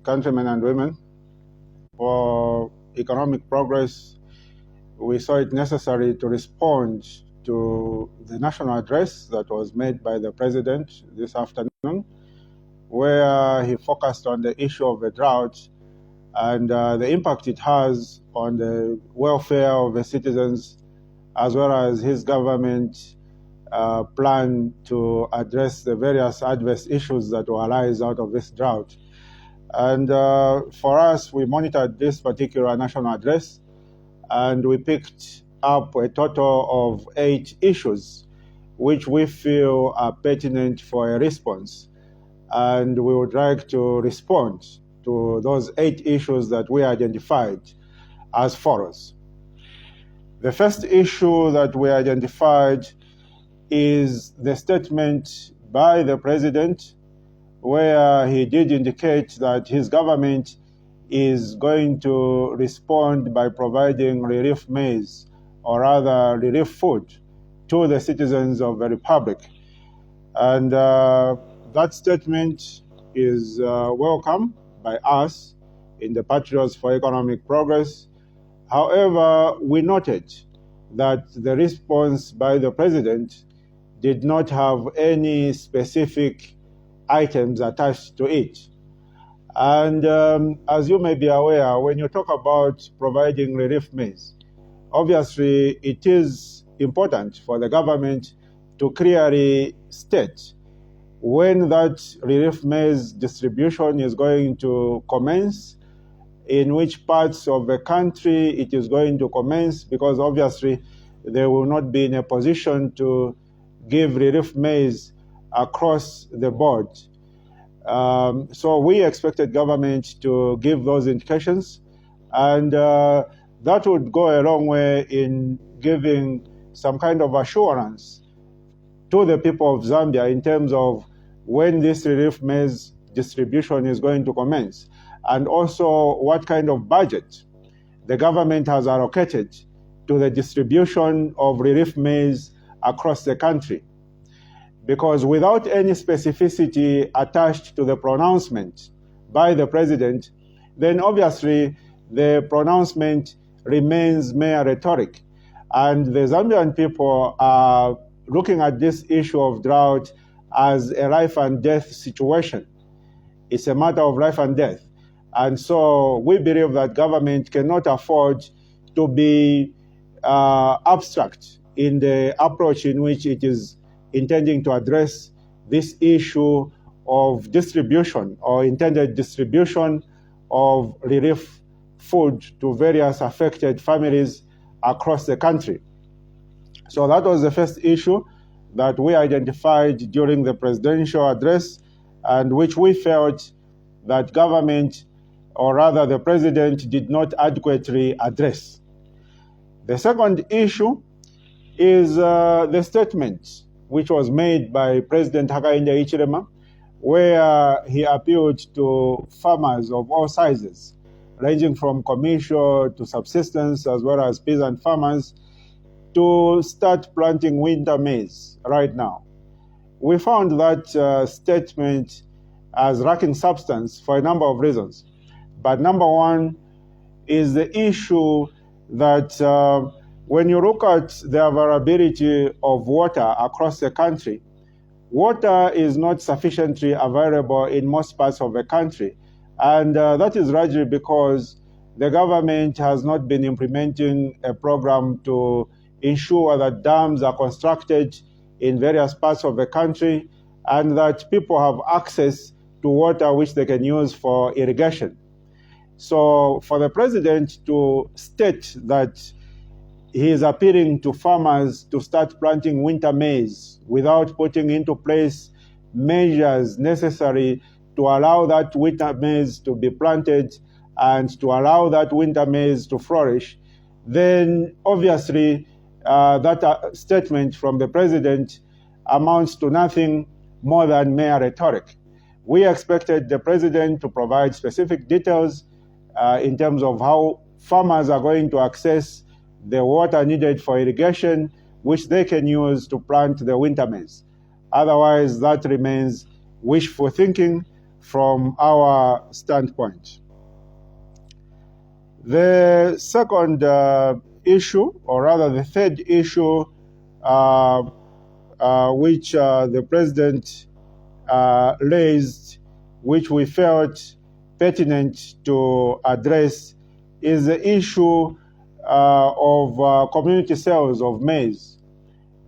countrymen and women. For economic progress, we saw it necessary to respond to the national address that was made by the president this afternoon, where he focused on the issue of the drought and the impact it has on the welfare of the citizens, as well as his government plan to address the various adverse issues that will arise out of this drought. And for us, we monitored this particular national address, and we picked up a total of 8 issues which we feel are pertinent for a response. And we would like to respond to those 8 issues that we identified as follows. The first issue that we identified is the statement by the president, where he did indicate that his government is going to respond by providing relief maize, or rather relief food, to the citizens of the Republic. And that statement is welcome by us in the Patriots for Economic Progress. However, we noted that the response by the president did not have any specific items attached to it. And as you may be aware, when you talk about providing relief maize, obviously it is important for the government to clearly state when that relief maize distribution is going to commence, in which parts of the country it is going to commence, because obviously they will not be in a position to give relief maize across the board. So we expected government to give those indications, and that would go a long way in giving some kind of assurance to the people of Zambia in terms of when this relief maize distribution is going to commence, and also what kind of budget the government has allocated to the distribution of relief maize across the country. Because without any specificity attached to the pronouncement by the president, then obviously the pronouncement remains mere rhetoric. And the Zambian people are looking at this issue of drought as a life and death situation. It's a matter of life and death. And so we believe that government cannot afford to be abstract in the approach in which it is intending to address this issue of distribution or intended distribution of relief food to various affected families across the country. So that was the first issue that we identified during the presidential address, and which we felt that government, or rather the president, did not adequately address. The second issue is the statement which was made by President Hakainde Hichilema, where he appealed to farmers of all sizes, ranging from commercial to subsistence, as well as peasant farmers, to start planting winter maize right now. We found that statement as lacking substance for a number of reasons. But number one is the issue that when you look at the availability of water across the country, water is not sufficiently available in most parts of the country. And that is largely because the government has not been implementing a program to ensure that dams are constructed in various parts of the country and that people have access to water which they can use for irrigation. So for the president to state that he is appealing to farmers to start planting winter maize without putting into place measures necessary to allow that winter maize to be planted and to allow that winter maize to flourish, then obviously that statement from the president amounts to nothing more than mere rhetoric. We expected the president to provide specific details in terms of how farmers are going to access the water needed for irrigation, which they can use to plant the winter maize. Otherwise, that remains wishful thinking from our standpoint. The second issue, or rather the third issue, which the President raised, which we felt pertinent to address, is the issue of community sales of maize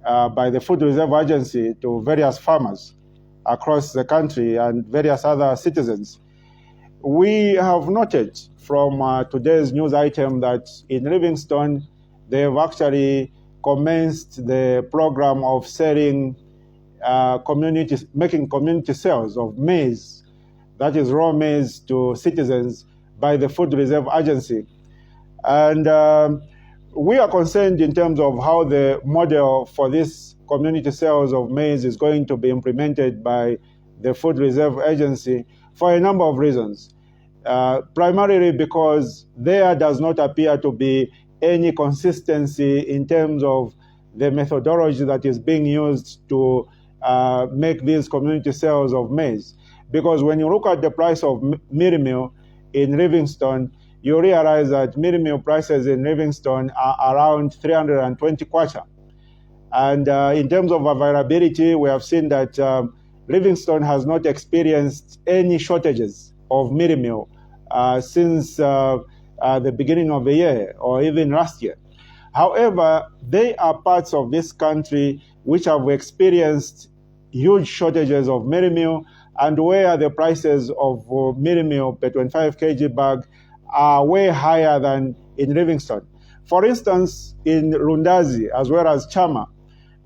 by the Food Reserve Agency to various farmers across the country and various other citizens. We have noted from today's news item that in Livingstone, they've actually commenced the program of selling making community sales of maize, that is raw maize, to citizens by the Food Reserve Agency. And we are concerned in terms of how the model for this community sales of maize is going to be implemented by the Food Reserve Agency for a number of reasons. Primarily because there does not appear to be any consistency in terms of the methodology that is being used to make these community sales of maize. Because when you look at the price of mealie meal in Livingstone, you realize that mealie meal prices in Livingstone are around 320 kwacha. And in terms of availability, we have seen that Livingstone has not experienced any shortages of mealie meal since the beginning of the year or even last year. However, there are parts of this country which have experienced huge shortages of mealie meal, and where the prices of mealie meal per 25 kg bag are way higher than in Livingstone. For instance, in Lundazi as well as Chama,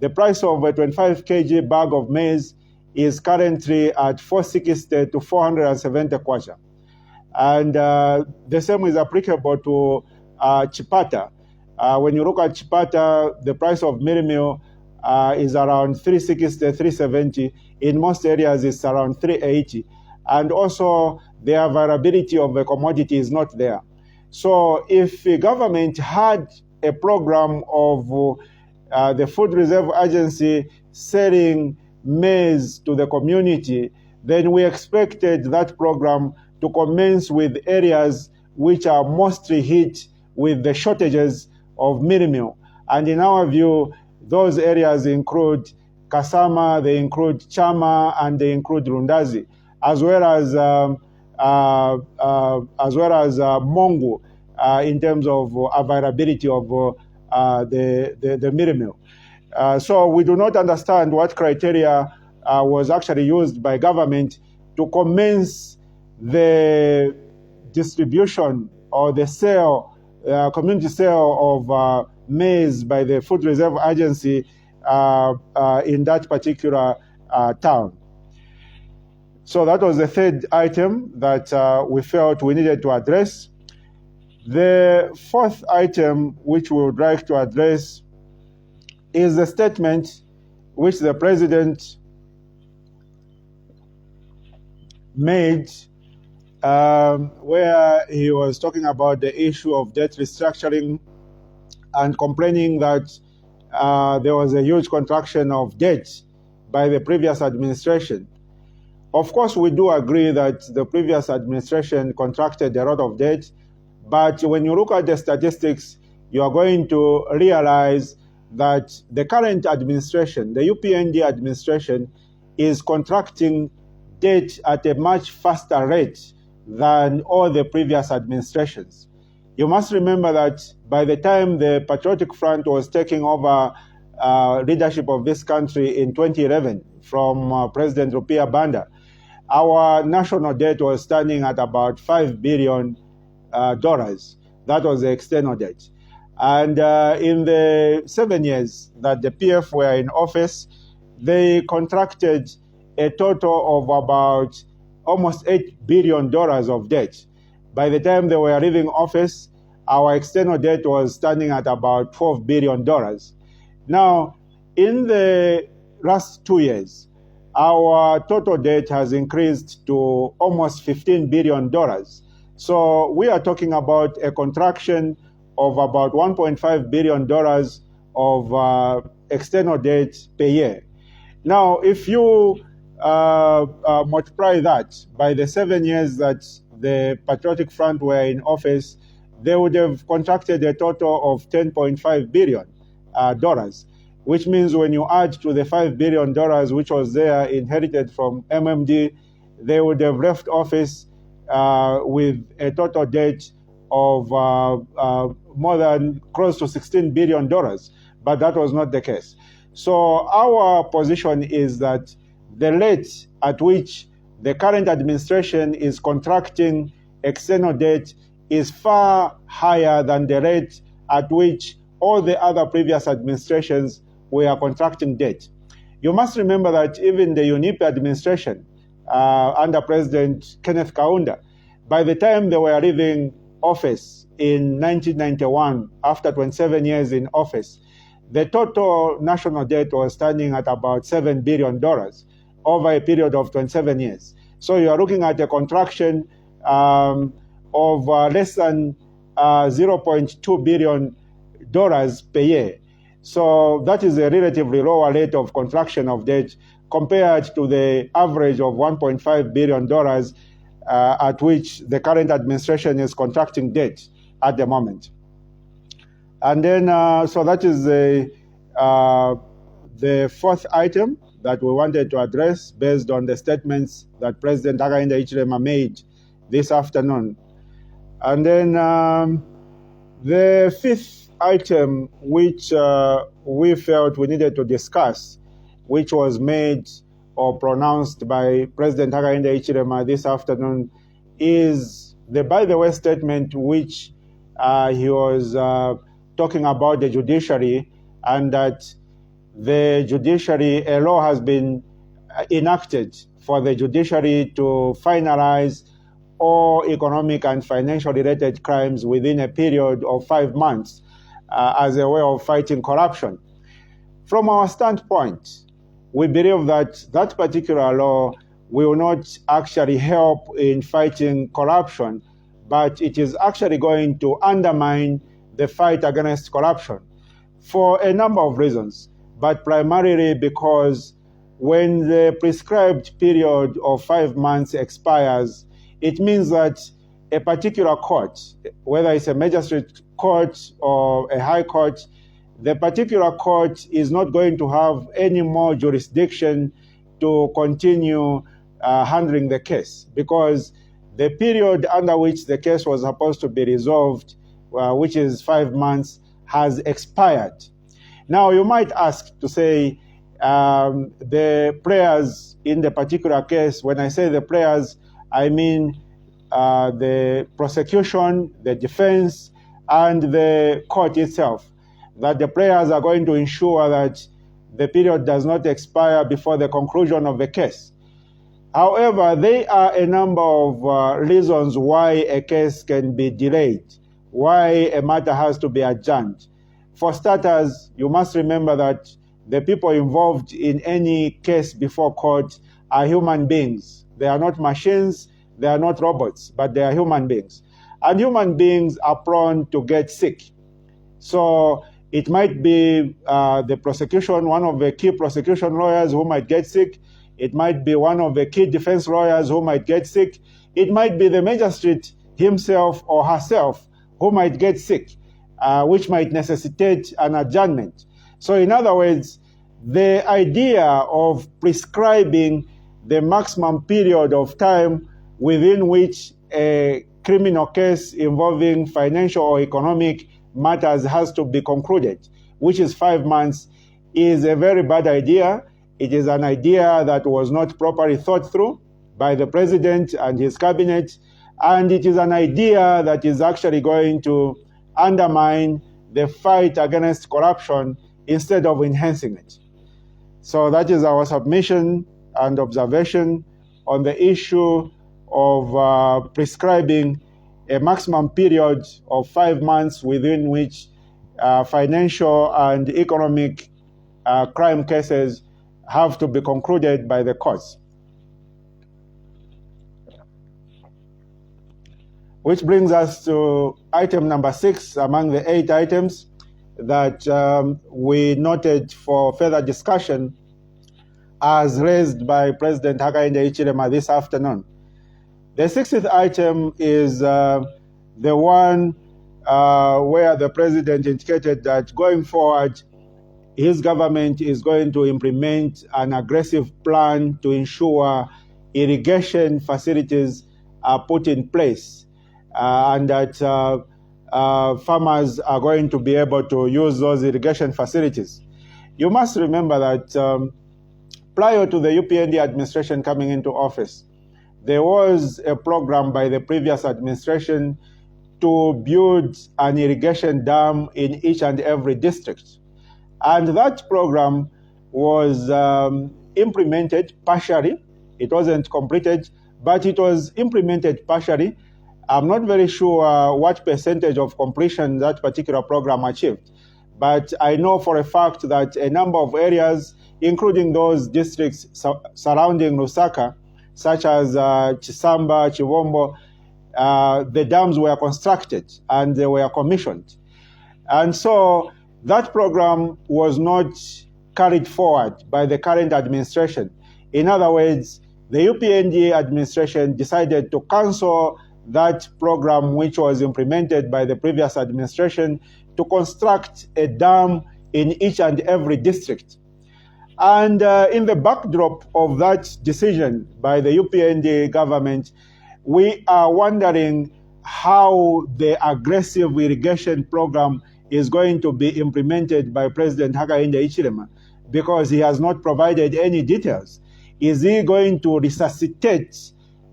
the price of a 25 kg bag of maize is currently at 460 to 470 kwacha. And the same is applicable to Chipata. When you look at Chipata, the price of mealie meal is around 360, 370. In most areas, it's around 380. And also, the availability of the commodity is not there. So if the government had a program of the Food Reserve Agency selling maize to the community, then we expected that program to commence with areas which are mostly hit with the shortages of mealie meal. And in our view, those areas include Kasama, they include Chama, and they include Lundazi, as well as Mongo, in terms of availability of the mealie meal. So we do not understand what criteria was actually used by government to commence the distribution or the sale, community sale of maize by the Food Reserve Agency in that particular town. So that was the third item that we felt we needed to address. The fourth item which we would like to address is the statement which the President made where he was talking about the issue of debt restructuring and complaining that there was a huge contraction of debt by the previous administration. Of course, we do agree that the previous administration contracted a lot of debt, but when you look at the statistics, you are going to realize that the current administration, the UPND administration, is contracting debt at a much faster rate than all the previous administrations. You must remember that by the time the Patriotic Front was taking over leadership of this country in 2011 from President Rupiah Banda, our national debt was standing at about $5 billion. That was the external debt. And in the 7 years that the PF were in office, they contracted a total of about almost $8 billion of debt. By the time they were leaving office, our external debt was standing at about $12 billion. Now, in the last 2 years, our total debt has increased to almost $15 billion. So we are talking about a contraction of about $1.5 billion of external debt per year. Now, if you multiply that by the 7 years that the Patriotic Front were in office, they would have contracted a total of $10.5 billion, which means when you add to the $5 billion which was there inherited from MMD, they would have left office with a total debt of more than close to $16 billion, but that was not the case. So our position is that the rate at which the current administration is contracting external debt is far higher than the rate at which all the other previous administrations were contracting debt. You must remember that even the UNIP administration under President Kenneth Kaunda, by the time they were leaving office in 1991, after 27 years in office, the total national debt was standing at about $7 billion over a period of 27 years. So you are looking at a contraction of less than $0.2 billion per year. So that is a relatively lower rate of contraction of debt compared to the average of $1.5 billion at which the current administration is contracting debt at the moment. And then, so that is the fourth item that we wanted to address based on the statements that President Hakainde Hichilema made this afternoon. And then the fifth item, which we felt we needed to discuss, which was made or pronounced by President Hakainde Hichilema this afternoon, is the by the way statement which he was talking about the judiciary, and that the judiciary, a law has been enacted for the judiciary to finalize all economic and financial related crimes within a period of 5 months as a way of fighting corruption. From our standpoint, we believe that that particular law will not actually help in fighting corruption, but it is actually going to undermine the fight against corruption for a number of reasons, but primarily because when the prescribed period of 5 months expires, it means that a particular court, whether it's a magistrate court or a high court, the particular court is not going to have any more jurisdiction to continue handling the case, because the period under which the case was supposed to be resolved, which is 5 months, has expired. Now you might ask to say the players in the particular case, when I say the players, I mean the prosecution, the defense, and the court itself, that the players are going to ensure that the period does not expire before the conclusion of the case. However, there are a number of reasons why a case can be delayed, why a matter has to be adjourned. For starters, you must remember that the people involved in any case before court are human beings. They are not machines, they are not robots, but they are human beings. And human beings are prone to get sick. So it might be the prosecution, one of the key prosecution lawyers who might get sick. It might be one of the key defense lawyers who might get sick. It might be the magistrate himself or herself who might get sick, which might necessitate an adjournment. So in other words, the idea of prescribing the maximum period of time within which a criminal case involving financial or economic matters has to be concluded, which is 5 months, is a very bad idea. It is an idea that was not properly thought through by the president and his cabinet, and it is an idea that is actually going to undermine the fight against corruption instead of enhancing it. So that is our submission and observation on the issue of prescribing a maximum period of 5 months within which financial and economic crime cases have to be concluded by the courts. Which brings us to item number 6 among the 8 items that we noted for further discussion, as raised by President Hakainde Hichilema this afternoon. The 60th item is the one where the President indicated that going forward, his government is going to implement an aggressive plan to ensure irrigation facilities are put in place and that farmers are going to be able to use those irrigation facilities. You must remember that prior to the UPND administration coming into office, there was a program by the previous administration to build an irrigation dam in each and every district. And that program was implemented partially. It wasn't completed, but it was implemented partially. I'm not very sure what percentage of completion that particular program achieved, but I know for a fact that a number of areas, including those districts surrounding Lusaka, such as Chisamba, Chivombo, the dams were constructed and they were commissioned. And so that program was not carried forward by the current administration. In other words, the UPND administration decided to cancel that program which was implemented by the previous administration to construct a dam in each and every district. And in the backdrop of that decision by the UPND government, we are wondering how the aggressive irrigation program is going to be implemented by President Hakainde Hichilema, because he has not provided any details. Is he going to resuscitate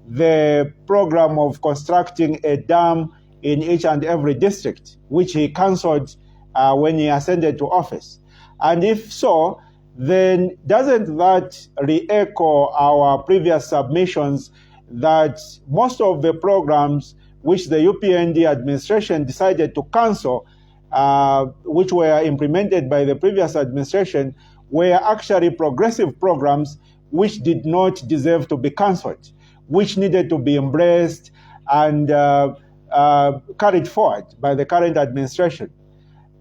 the program of constructing a dam in each and every district, which he cancelled when he ascended to office? And if so, then doesn't that re-echo our previous submissions that most of the programs which the UPND administration decided to cancel, which were implemented by the previous administration, were actually progressive programs which did not deserve to be cancelled, which needed to be embraced and carried forward by the current administration.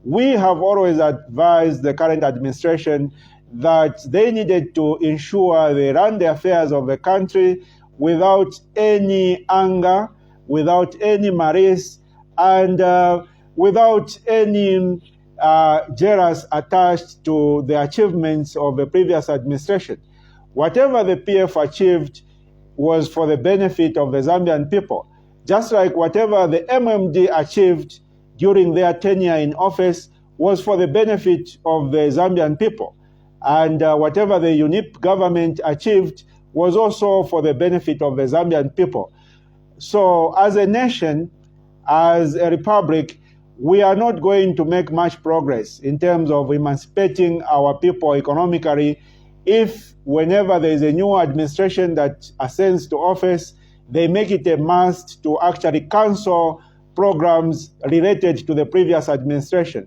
We have always advised the current administration that they needed to ensure they run the affairs of the country without any anger, without any malice, and without any jealous attached to the achievements of the previous administration. Whatever the PF achieved was for the benefit of the Zambian people, just like whatever the MMD achieved during their tenure in office was for the benefit of the Zambian people. And whatever the UNIP government achieved was also for the benefit of the Zambian people. So as a nation, as a republic, we are not going to make much progress in terms of emancipating our people economically if whenever there is a new administration that ascends to office, they make it a must to actually cancel programs related to the previous administration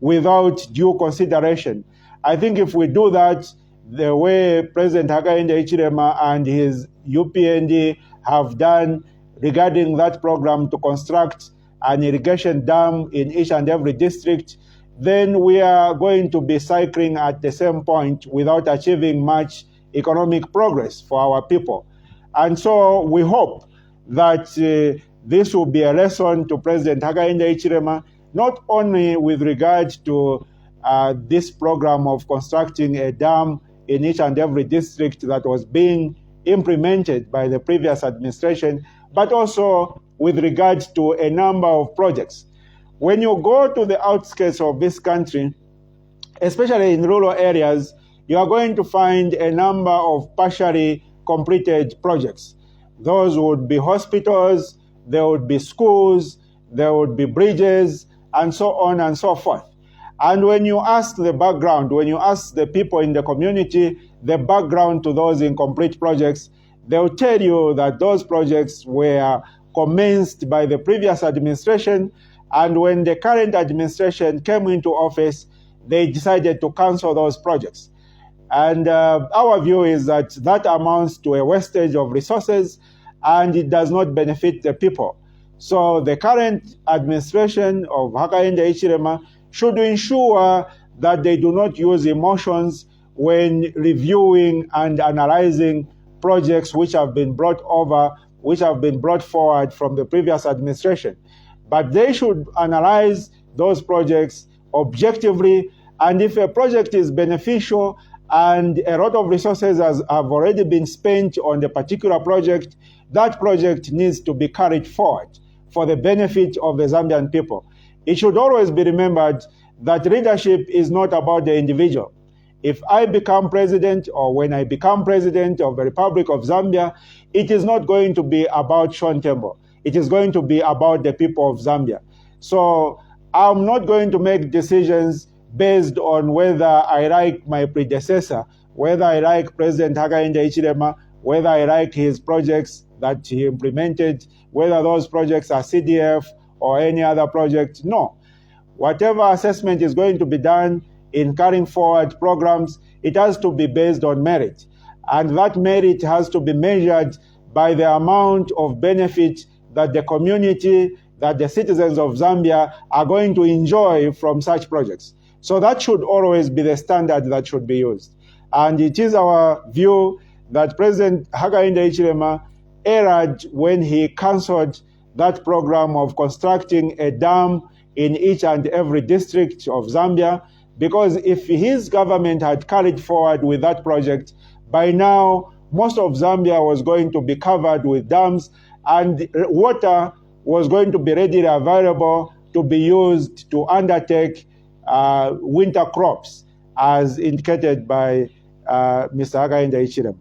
without due consideration. I think if we do that, the way President Hakainde Hichilema and his UPND have done regarding that program to construct an irrigation dam in each and every district, then we are going to be cycling at the same point without achieving much economic progress for our people. And so we hope that this will be a lesson to President Hakainde Hichilema, not only with regard to this program of constructing a dam in each and every district that was being implemented by the previous administration, but also with regard to a number of projects. When you go to the outskirts of this country, especially in rural areas, you are going to find a number of partially completed projects. Those would be hospitals, there would be schools, there would be bridges, and so on and so forth. And when you ask the background, when you ask the people in the community the background to those incomplete projects, they'll tell you that those projects were commenced by the previous administration, and when the current administration came into office, they decided to cancel those projects. And our view is that that amounts to a wastage of resources, and it does not benefit the people. So the current administration of Hakainde Hichilema should ensure that they do not use emotions when reviewing and analyzing projects which have been brought forward from the previous administration. But they should analyze those projects objectively, and if a project is beneficial and a lot of resources have already been spent on the particular project, that project needs to be carried forward for the benefit of the Zambian people. It should always be remembered that leadership is not about the individual. If I become president, or when I become president of the Republic of Zambia, it is not going to be about Sean Tembo. It is going to be about the people of Zambia. So I'm not going to make decisions based on whether I like my predecessor, whether I like President Hakainde Hichilema, whether I like his projects that he implemented, whether those projects are CDF or any other project. No. Whatever assessment is going to be done in carrying forward programs, it has to be based on merit. And that merit has to be measured by the amount of benefit that the community, that the citizens of Zambia are going to enjoy from such projects. So that should always be the standard that should be used. And it is our view that President Hakainde Hichilema erred when he cancelled that program of constructing a dam in each and every district of Zambia, because if his government had carried forward with that project, by now most of Zambia was going to be covered with dams, and water was going to be readily available to be used to undertake winter crops, as indicated by Mr. Hakainde Hichilema.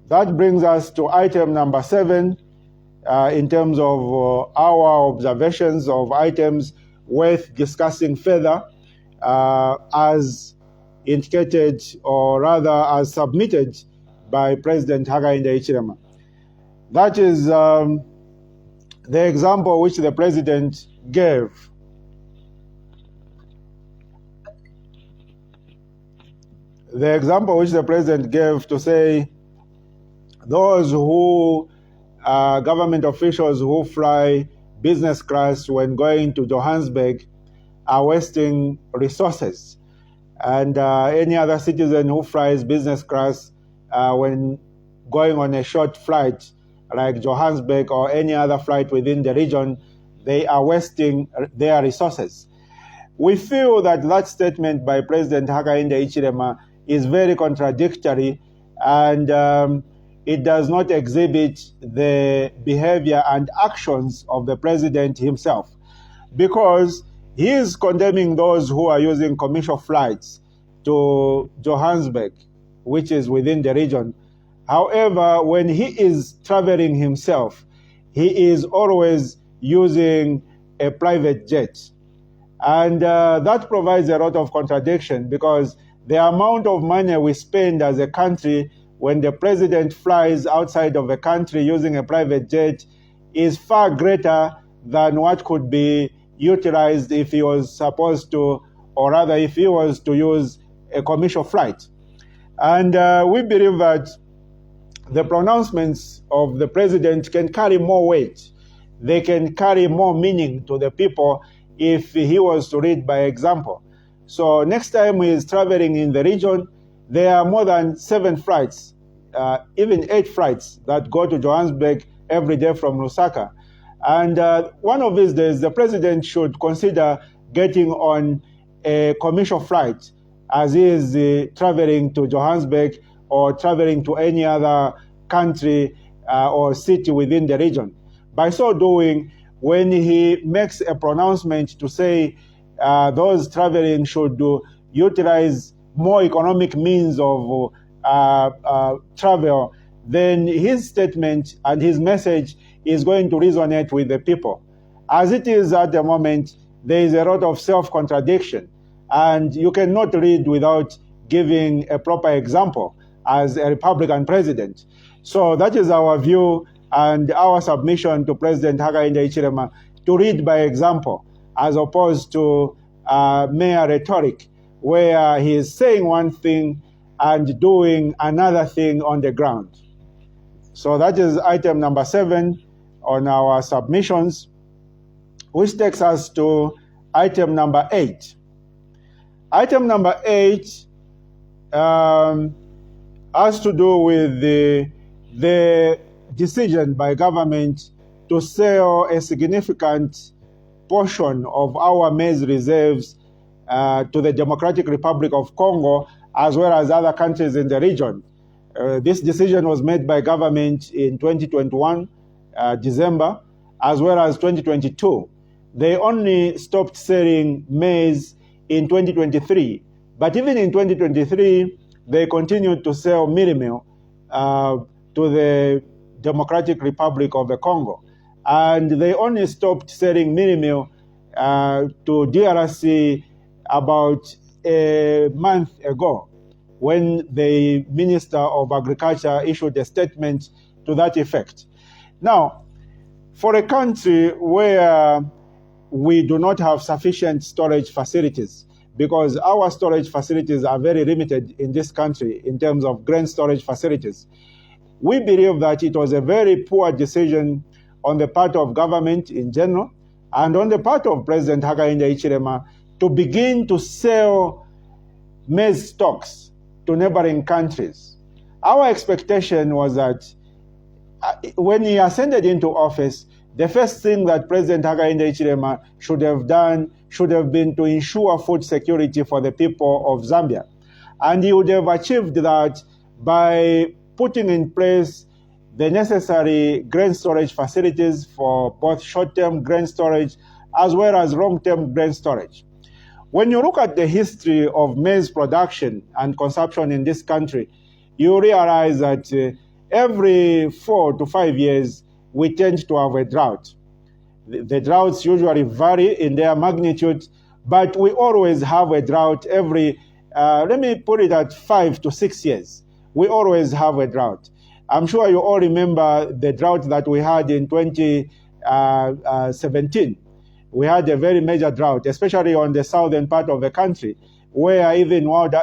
That brings us to item number 7 in terms of our observations of items worth discussing further, as indicated, or rather as submitted by President Hakainde Hichilema. That is the example which the President gave. The example which the President gave to say those who government officials who fly business class when going to Johannesburg are wasting resources, and any other citizen who flies business class when going on a short flight like Johannesburg or any other flight within the region, they are wasting their resources. We feel that that statement by President Hakainde Hichilema is very contradictory, and it does not exhibit the behavior and actions of the president himself, because he is condemning those who are using commercial flights to Johannesburg, which is within the region. However, when he is traveling himself, he is always using a private jet. And that provides a lot of contradiction, because the amount of money we spend as a country when the president flies outside of the country using a private jet is far greater than what could be utilized if he was supposed to, or rather if he was to use a commercial flight. And we believe that the pronouncements of the president can carry more weight. They can carry more meaning to the people if he was to lead by example. So next time he is traveling in the region, there are more than 7 flights, even 8 flights that go to Johannesburg every day from Lusaka. And one of these days, the president should consider getting on a commercial flight as he is traveling to Johannesburg or traveling to any other country or city within the region. By so doing, when he makes a pronouncement to say those traveling should utilize more economic means of travel, then his statement and his message is going to resonate with the people. As it is at the moment, there is a lot of self-contradiction, and you cannot lead without giving a proper example as a Republican president. So that is our view and our submission to President Hakainde Hichilema, to lead by example, as opposed to mere rhetoric, where he is saying one thing and doing another thing on the ground. So that is item number 7 on our submissions, which takes us to item number 8. Item number 8 has to do with the decision by government to sell a significant portion of our maize reserves to the Democratic Republic of Congo, as well as other countries in the region. This decision was made by government in 2021, December, as well as 2022. They only stopped selling maize in 2023. But even in 2023, they continued to sell mealie meal to the Democratic Republic of the Congo. And they only stopped selling mealie meal to DRC about a month ago, when the Minister of Agriculture issued a statement to that effect. Now, for a country where we do not have sufficient storage facilities, because our storage facilities are very limited in this country in terms of grain storage facilities, we believe that it was a very poor decision on the part of government in general and on the part of President Hakainde Hichilema to begin to sell maize stocks to neighboring countries. Our expectation was that when he ascended into office, the first thing that President Hakainde Hichilema should have done should have been to ensure food security for the people of Zambia. And he would have achieved that by putting in place the necessary grain storage facilities for both short-term grain storage as well as long-term grain storage. When you look at the history of maize production and consumption in this country, you realize that every 4 to 5 years, we tend to have a drought. The droughts usually vary in their magnitude, but we always have a drought every, let me put it at 5 to 6 years. We always have a drought. I'm sure you all remember the drought that we had in 2017. We had a very major drought, especially on the southern part of the country, where even wild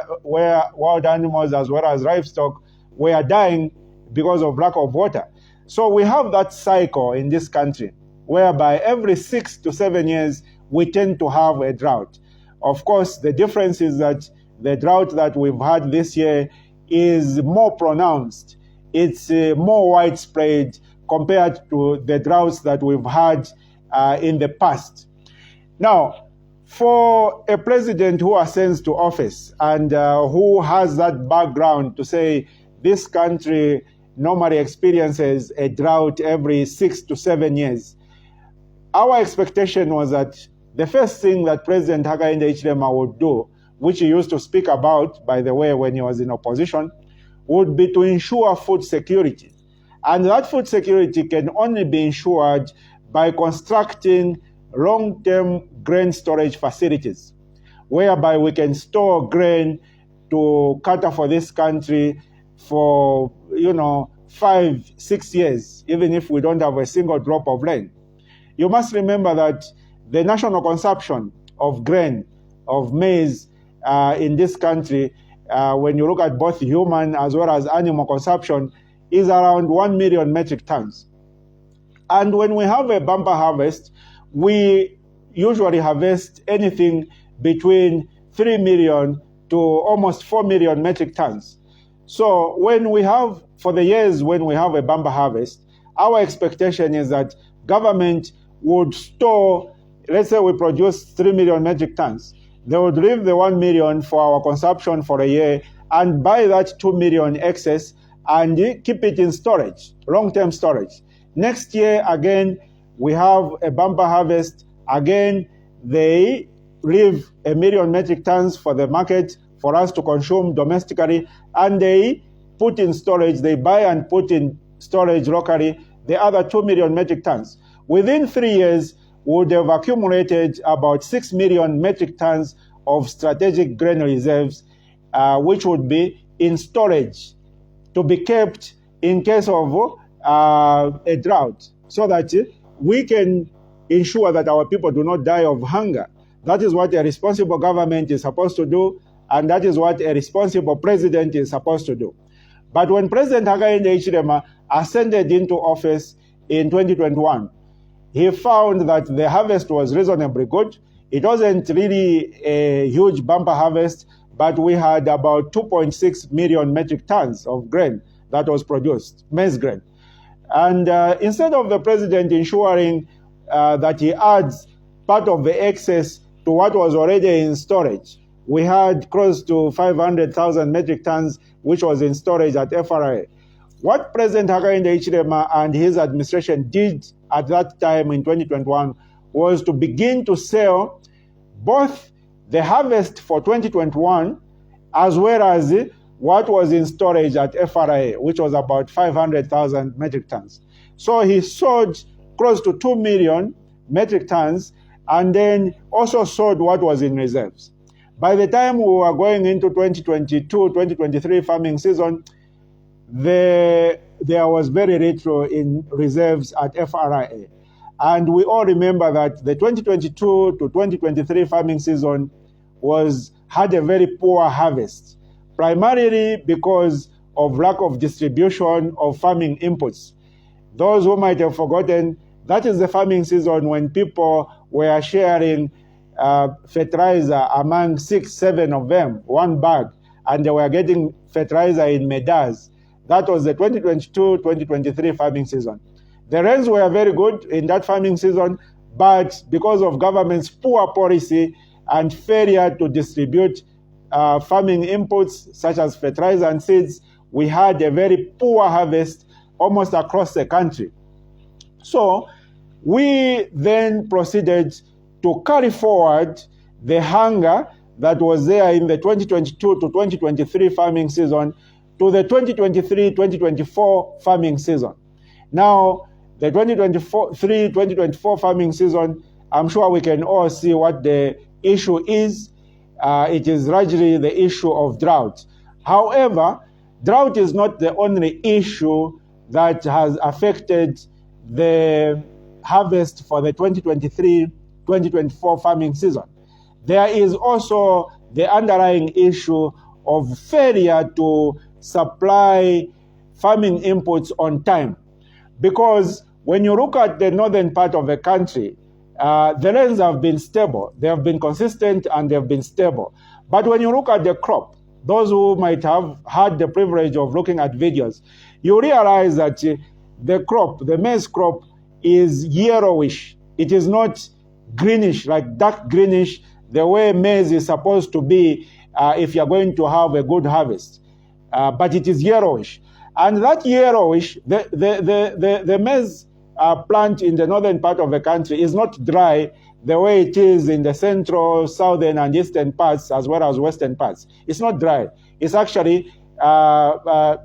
animals as well as livestock were dying because of lack of water. So we have that cycle in this country, whereby every 6 to 7 years, we tend to have a drought. Of course, the difference is that the drought that we've had this year is more pronounced. It's more widespread compared to the droughts that we've had in the past. Now, for a president who ascends to office and who has that background to say this country normally experiences a drought every 6 to 7 years, our expectation was that the first thing that President Hakainde Hichilema would do, which he used to speak about, by the way, when he was in opposition, would be to ensure food security. And that food security can only be ensured by constructing long-term grain storage facilities, whereby we can store grain to cater for this country for, 5, 6 years, even if we don't have a single drop of rain. You must remember that the national consumption of grain, of maize in this country, when you look at both human as well as animal consumption, is around 1 million metric tons. And when we have a bumper harvest, we usually harvest anything between 3 million to almost 4 million metric tons. So when we have, for the years when we have a bumper harvest, our expectation is that government would store, let's say we produce 3 million metric tons. They would leave the 1 million for our consumption for a year and buy that 2 million excess and keep it in storage, long-term storage. Next year, again, we have a bumper harvest. Again, they leave 1 million metric tons for the market for us to consume domestically, and they put in storage, they buy and put in storage locally the other 2 million metric tons. Within 3 years, we would have accumulated about 6 million metric tons of strategic grain reserves, which would be in storage to be kept in case of a drought, so that we can ensure that our people do not die of hunger. That is what a responsible government is supposed to do, and that is what a responsible president is supposed to do. But when President Hakainde Hichilema ascended into office in 2021, he found that the harvest was reasonably good. It wasn't really a huge bumper harvest, but we had about 2.6 million metric tons of grain that was produced, maize grain. And instead of the president ensuring that he adds part of the excess to what was already in storage, we had close to 500,000 metric tons which was in storage at FRA. What President Hakainde Hichilema and his administration did at that time in 2021 was to begin to sell both the harvest for 2021 as well as what was in storage at FRA, which was about 500,000 metric tons. So he sold close to 2 million metric tons and then also sold what was in reserves. By the time we were going into 2022-2023 farming season, there was very little in reserves at FRA. And we all remember that the 2022 to 2023 farming season had a very poor harvest, primarily because of lack of distribution of farming inputs. Those who might have forgotten, that is the farming season when people were sharing fertilizer among 6-7 of them, one bag, and they were getting fertilizer in medals. That was the 2022-2023 farming season. The rains were very good in that farming season, but because of government's poor policy and failure to distribute farming inputs such as fertilizer and seeds, we had a very poor harvest almost across the country. So we then proceeded to carry forward the hunger that was there in the 2022 to 2023 farming season to the 2023-2024 farming season. Now, the 2023-2024 farming season, I'm sure we can all see what the issue is. It is largely the issue of drought. However, drought is not the only issue that has affected the harvest for the 2023-2024 farming season. There is also the underlying issue of failure to supply farming inputs on time. Because when you look at the northern part of the country, the rains have been stable. They have been consistent and they have been stable. But when you look at the crop, those who might have had the privilege of looking at videos, you realize that the crop, the maize crop, is yellowish. It is not greenish, like dark greenish, the way maize is supposed to be if you're going to have a good harvest. But it is yellowish. And that yellowish, the maize plant in the northern part of the country is not dry the way it is in the central, southern, and eastern parts, as well as western parts. It's not dry. It's actually,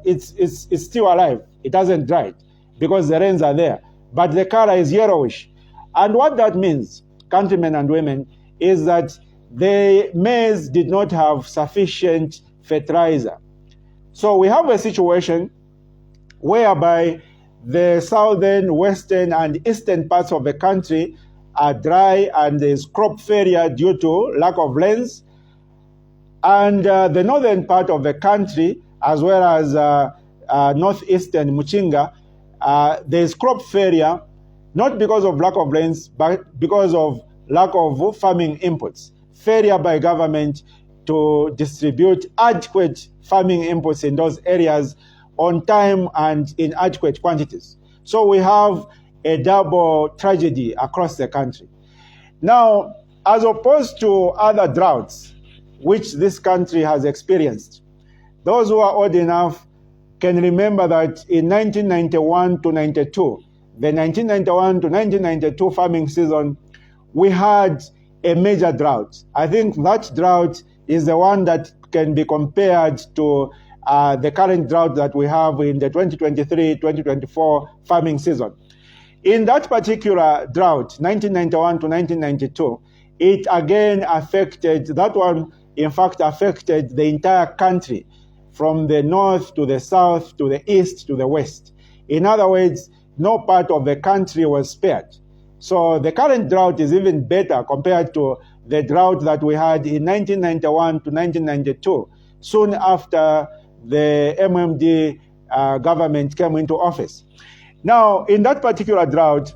it's still alive. It hasn't dried because the rains are there. But the color is yellowish. And what that means, countrymen and women, is that the maize did not have sufficient fertilizer. So we have a situation whereby the southern, western, and eastern parts of the country are dry and there's crop failure due to lack of rains. And the northern part of the country, as well as northeastern Muchinga, there's crop failure, not because of lack of rains, but because of lack of farming inputs. Failure by government to distribute adequate farming inputs in those areas on time and in adequate quantities. So we have a double tragedy across the country. Now, as opposed to other droughts which this country has experienced, those who are old enough can remember that in 1991 to 92, the 1991 to 1992 farming season, we had a major drought. I think that drought is the one that can be compared to the current drought that we have in the 2023-2024 farming season. In that particular drought, 1991 to 1992, it again affected, that one in fact affected the entire country from the north to the south to the east to the west. In other words, no part of the country was spared. So the current drought is even better compared to the drought that we had in 1991 to 1992, soon after the MMD government came into office. Now, in that particular drought,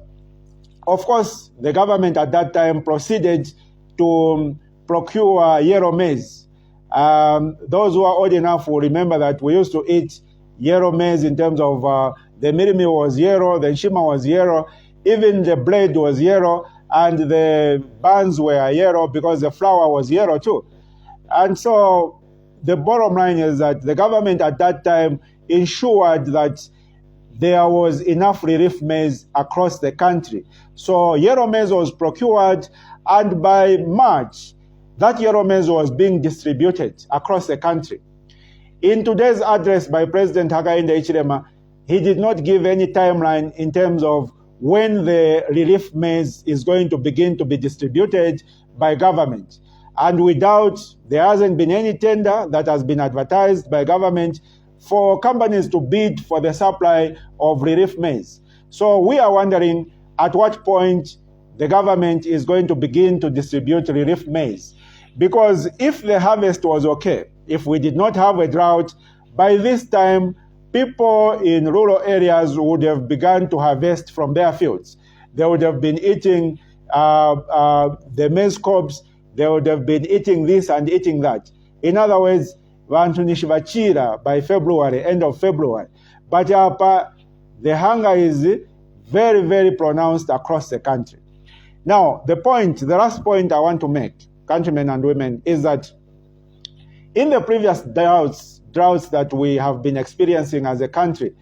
of course, the government at that time proceeded to procure yellow maize. Those who are old enough will remember that we used to eat yellow maize in terms of the mirimi was yellow, the nshima was yellow, even the bread was yellow, and the buns were yellow because the flour was yellow too. And so the bottom line is that the government at that time ensured that there was enough relief maize across the country. So yellow maize was procured, and by March, that yellow maize was being distributed across the country. In today's address by President Hakainde Hichilema, he did not give any timeline in terms of when the relief maize is going to begin to be distributed by government. And we doubt there hasn't been any tender that has been advertised by government for companies to bid for the supply of relief maize. So we are wondering at what point the government is going to begin to distribute relief maize. Because if the harvest was okay, if we did not have a drought, by this time, people in rural areas would have begun to harvest from their fields. They would have been eating the maize cobs, they would have been eating this and eating that. In other words, vantu nishivachira by February, end of February. But the hunger is very, very pronounced across the country. Now, the last point I want to make, countrymen and women, is that in the previous droughts that we have been experiencing as a country,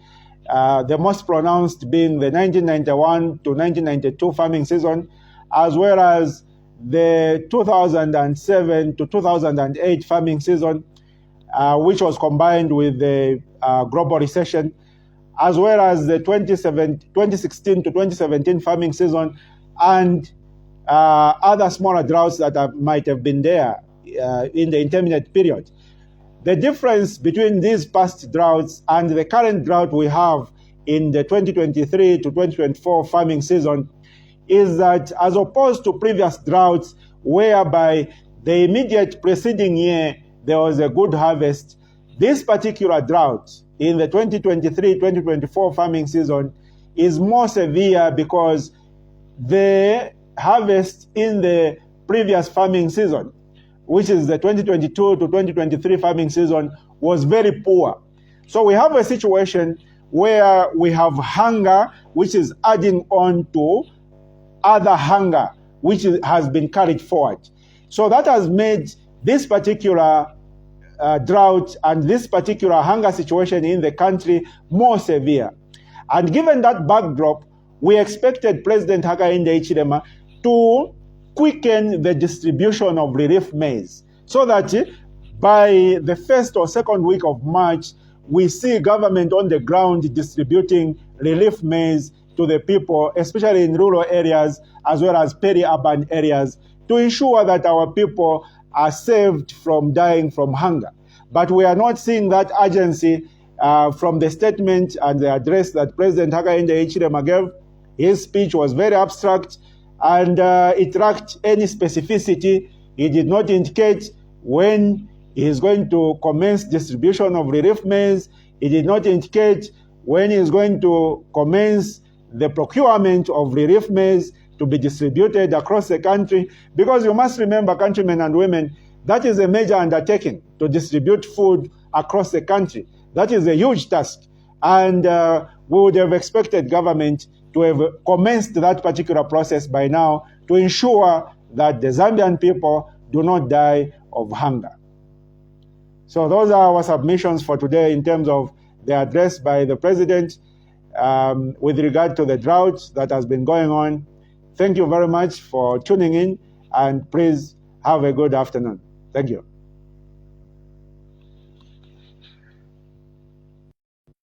the most pronounced being the 1991 to 1992 farming season, as well as the 2007 to 2008 farming season, which was combined with the global recession, as well as the 2016 to 2017 farming season, and other smaller droughts that might have been there in the intermediate period. The difference between these past droughts and the current drought we have in the 2023 to 2024 farming season is that, as opposed to previous droughts whereby the immediate preceding year there was a good harvest, this particular drought in the 2023-2024 farming season is more severe because the harvest in the previous farming season, which is the 2022 to 2023 farming season, was very poor. So we have a situation where we have hunger, which is adding on to other hunger, which has been carried forward. So that has made this particular drought and this particular hunger situation in the country more severe. And given that backdrop, we expected President Hakainde Hichilema to quicken the distribution of relief maize so that by the first or second week of March, we see government on the ground distributing relief maize to the people, especially in rural areas as well as peri-urban areas, to ensure that our people are saved from dying from hunger. But we are not seeing that urgency from the statement and the address that President Hakainde Hichilema gave. His speech was very abstract and it lacked any specificity. He did not indicate when he is going to commence distribution of relief maize. He did not indicate when he is going to commence the procurement of relief maize to be distributed across the country. Because you must remember, countrymen and women, that is a major undertaking to distribute food across the country. That is a huge task. And we would have expected government to have commenced that particular process by now to ensure that the Zambian people do not die of hunger. So those are our submissions for today in terms of the address by the President with regard to the drought that has been going on. Thank you very much for tuning in, and please have a good afternoon. Thank you.